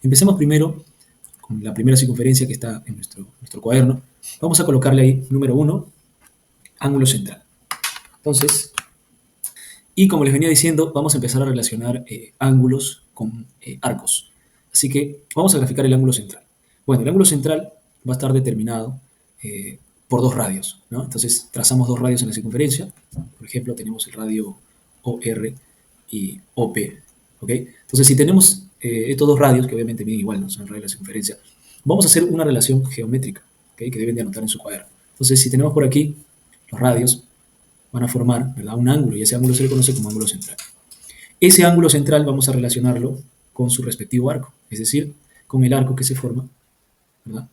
Empecemos primero con la primera circunferencia que está en nuestro cuaderno. Vamos a colocarle ahí, número 1, ángulo central. Entonces, y como les venía diciendo, vamos a empezar a relacionar ángulos con arcos. Así que vamos a graficar el ángulo central. Bueno, el ángulo central va a estar determinado por dos radios, ¿no? Entonces trazamos dos radios en la circunferencia. Por ejemplo, tenemos el radio OR y OP. ¿Ok? Entonces, si tenemos estos dos radios, que obviamente miden igual, no son radios de la circunferencia, vamos a hacer una relación geométrica, ¿ok? Que deben de anotar en su cuaderno. Entonces, si tenemos por aquí los radios, van a formar, ¿verdad?, un ángulo, y ese ángulo se le conoce como ángulo central. Ese ángulo central vamos a relacionarlo con su respectivo arco, es decir, con el arco que se forma, ¿verdad?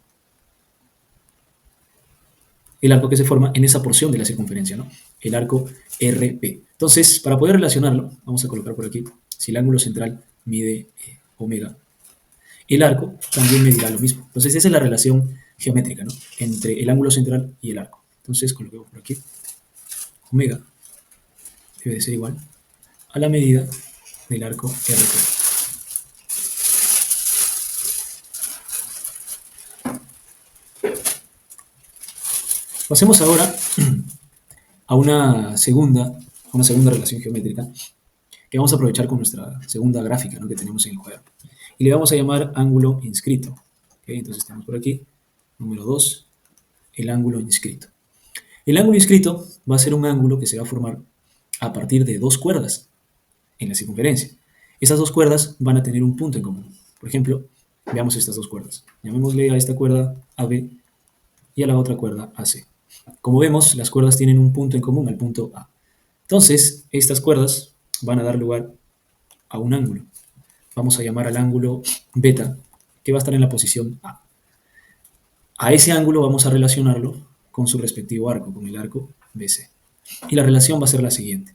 El arco que se forma en esa porción de la circunferencia, ¿no? El arco RP. Entonces, para poder relacionarlo, vamos a colocar por aquí, si el ángulo central mide omega, el arco también medirá lo mismo. Entonces, esa es la relación geométrica, ¿no?, entre el ángulo central y el arco. Entonces, coloquemos por aquí, omega debe de ser igual a la medida del arco RP. Pasemos ahora a una segunda relación geométrica que vamos a aprovechar con nuestra segunda gráfica, ¿no?, que tenemos en el cuaderno. Y le vamos a llamar ángulo inscrito. ¿Okay? Entonces tenemos por aquí, número 2, el ángulo inscrito. El ángulo inscrito va a ser un ángulo que se va a formar a partir de dos cuerdas en la circunferencia. Esas dos cuerdas van a tener un punto en común. Por ejemplo, veamos estas dos cuerdas. Llamémosle a esta cuerda AB y a la otra cuerda AC. Como vemos, las cuerdas tienen un punto en común, al punto A. Entonces, estas cuerdas van a dar lugar a un ángulo. Vamos a llamar al ángulo beta, que va a estar en la posición A. A ese ángulo vamos a relacionarlo con su respectivo arco, con el arco BC. Y la relación va a ser la siguiente.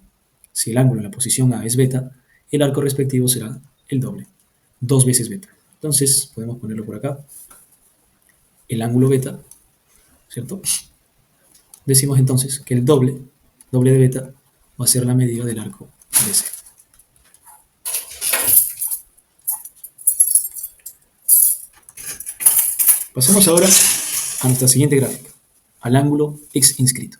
Si el ángulo en la posición A es beta, el arco respectivo será el doble, 2 veces beta. Entonces, podemos ponerlo por acá. El ángulo beta, ¿cierto? Decimos entonces que el doble de beta va a ser la medida del arco BC. Pasemos ahora a nuestra siguiente gráfica, al ángulo X inscrito.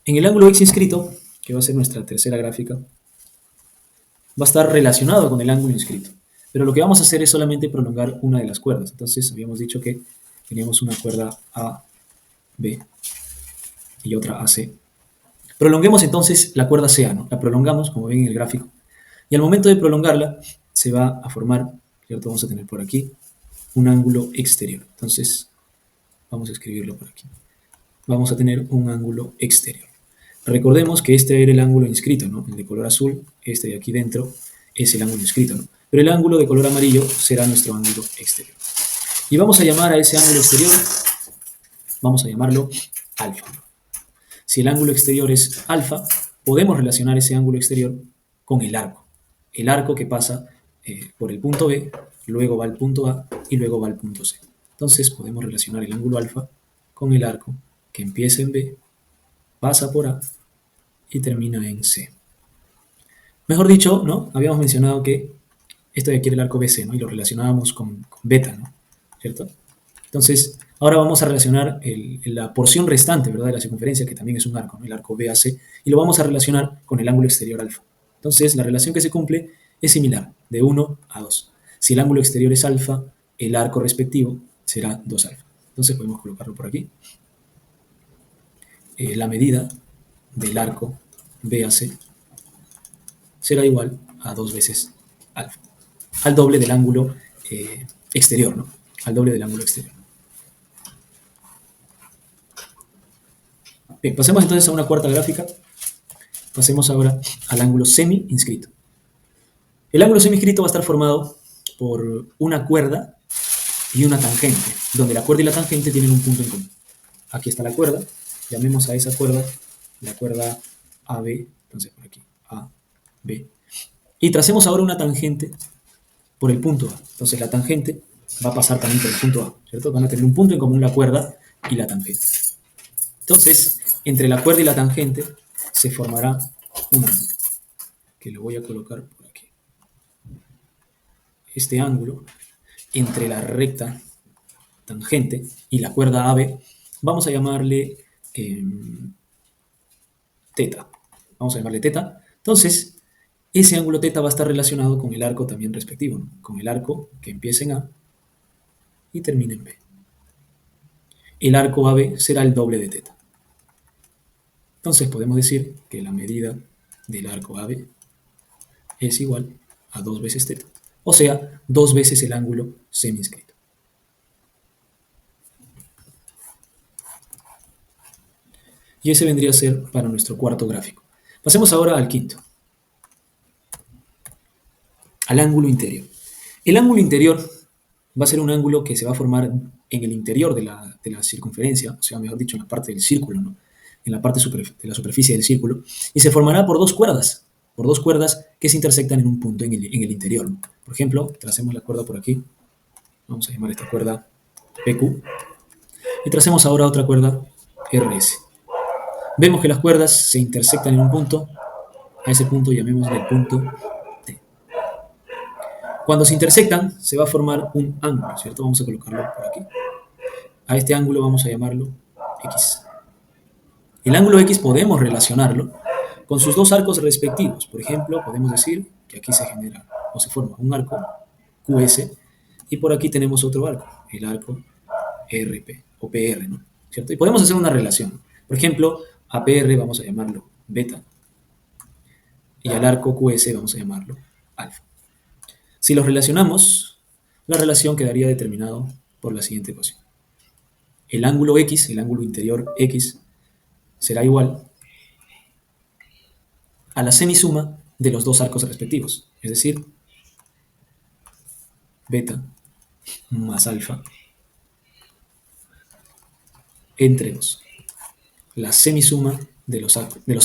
En el ángulo X inscrito, que va a ser nuestra tercera gráfica, va a estar relacionado con el ángulo inscrito. Pero lo que vamos a hacer es solamente prolongar una de las cuerdas. Entonces habíamos dicho que teníamos una cuerda A, B y otra AC. Prolonguemos entonces la cuerda CA, ¿no? La prolongamos, como ven en el gráfico. Y al momento de prolongarla, se va a formar, ¿cierto? Vamos a tener por aquí un ángulo exterior. Entonces, vamos a escribirlo por aquí. Vamos a tener un ángulo exterior. Recordemos que este era el ángulo inscrito, ¿no? El de color azul, este de aquí dentro, es el ángulo inscrito, ¿no? Pero el ángulo de color amarillo será nuestro ángulo exterior. Y vamos a llamar a ese ángulo exterior, vamos a llamarlo alfa. Si el ángulo exterior es alfa, podemos relacionar ese ángulo exterior con el arco que pasa por el punto B, luego va al punto A y luego va al punto C. Entonces podemos relacionar el ángulo alfa con el arco que empieza en B, pasa por A y termina en C. Mejor dicho, ¿no?, habíamos mencionado que esto de aquí era el arco BC, ¿no?, y lo relacionábamos con beta, ¿no?, ¿cierto? Entonces, ahora vamos a relacionar la porción restante, ¿verdad?, de la circunferencia, que también es un arco, ¿no?, el arco BAC, y lo vamos a relacionar con el ángulo exterior alfa. Entonces, la relación que se cumple es similar, de 1 a 2. Si el ángulo exterior es alfa, el arco respectivo será 2 alfa. Entonces, podemos colocarlo por aquí. La medida del arco BAC será igual a 2 veces alfa, al doble del ángulo exterior, ¿no?, al doble del ángulo exterior. Bien, pasemos entonces a una cuarta gráfica. Pasemos ahora al ángulo semi-inscrito. El ángulo semi-inscrito va a estar formado por una cuerda y una tangente, donde la cuerda y la tangente tienen un punto en común. Aquí está la cuerda, llamemos a esa cuerda la cuerda AB, entonces por aquí, A, B. Y tracemos ahora una tangente por el punto A. Entonces la tangente va a pasar también por el punto A, ¿cierto? Van a tener un punto en común la cuerda y la tangente. Entonces, entre la cuerda y la tangente se formará un ángulo, que lo voy a colocar por aquí. Este ángulo entre la recta tangente y la cuerda AB, vamos a llamarle teta. Vamos a llamarle teta. Entonces, ese ángulo teta va a estar relacionado con el arco también respectivo, ¿no? Con el arco que empieza en A y termina en B. El arco AB será el doble de teta. Entonces podemos decir que la medida del arco AB es igual a 2 veces teta, o sea, 2 veces el ángulo semi-inscrito. Y ese vendría a ser para nuestro cuarto gráfico. Pasemos ahora al quinto, al ángulo interior. El ángulo interior va a ser un ángulo que se va a formar en el interior de la circunferencia, o sea, mejor dicho, en la parte del círculo, ¿no? En la parte de la superficie del círculo, y se formará por dos cuerdas que se intersectan en un punto en el interior, ¿no? Por ejemplo, tracemos la cuerda por aquí, vamos a llamar esta cuerda PQ, y tracemos ahora otra cuerda RS. Vemos que las cuerdas se intersectan en un punto, a ese punto llamémosle el punto T. Cuando se intersectan, se va a formar un ángulo, ¿cierto? Vamos a colocarlo por aquí. A este ángulo vamos a llamarlo X. El ángulo X podemos relacionarlo con sus dos arcos respectivos. Por ejemplo, podemos decir que aquí se genera o se forma un arco QS y por aquí tenemos otro arco, el arco RP o PR, ¿no? ¿Cierto? Y podemos hacer una relación. Por ejemplo, a PR vamos a llamarlo beta y al arco QS vamos a llamarlo alfa. Si los relacionamos, la relación quedaría determinado por la siguiente ecuación. El ángulo X, el ángulo interior X, será igual a la semisuma de los dos arcos respectivos, es decir, beta más alfa entre 2, la semisuma de los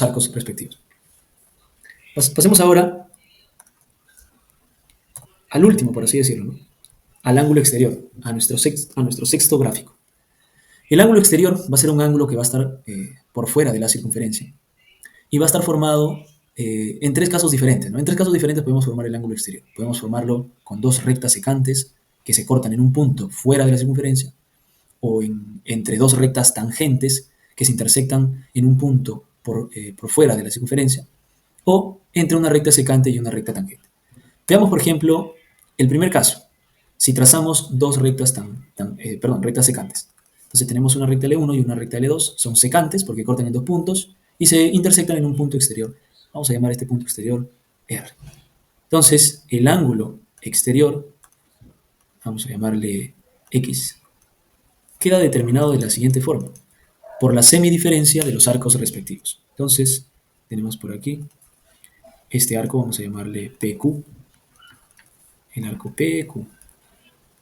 arcos respectivos. Pasemos ahora al último, por así decirlo, ¿no? Al ángulo exterior, a nuestro sexto gráfico. El ángulo exterior va a ser un ángulo que va a estar por fuera de la circunferencia y va a estar formado en tres casos diferentes, ¿no? En tres casos diferentes podemos formar el ángulo exterior. Podemos formarlo con dos rectas secantes que se cortan en un punto fuera de la circunferencia o entre dos rectas tangentes que se intersectan en un punto por fuera de la circunferencia o entre una recta secante y una recta tangente. Veamos, por ejemplo, el primer caso. Si trazamos dos rectas rectas secantes. Entonces tenemos una recta L1 y una recta L2, son secantes porque cortan en dos puntos y se intersectan en un punto exterior. Vamos a llamar este punto exterior R. Entonces, el ángulo exterior, vamos a llamarle X, queda determinado de la siguiente forma, por la semidiferencia de los arcos respectivos. Entonces, tenemos por aquí este arco, vamos a llamarle PQ, el arco PQ.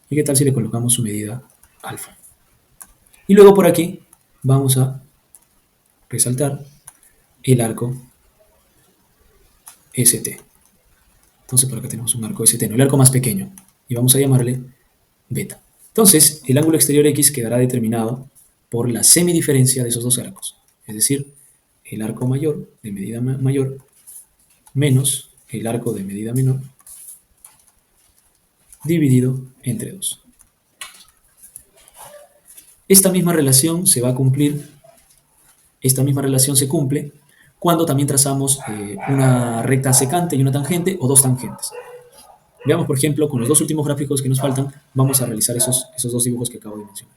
¿Y qué tal si le colocamos su medida alfa? Y luego por aquí vamos a resaltar el arco ST. Entonces por acá tenemos un arco ST, no, el arco más pequeño, y vamos a llamarle beta. Entonces el ángulo exterior X quedará determinado por la semidiferencia de esos dos arcos, es decir, el arco mayor de medida mayor menos el arco de medida menor dividido entre 2. Esta misma relación se va a cumplir, esta misma relación se cumple cuando también trazamos una recta secante y una tangente o dos tangentes. Veamos, por ejemplo, con los dos últimos gráficos que nos faltan, vamos a realizar esos dos dibujos que acabo de mencionar.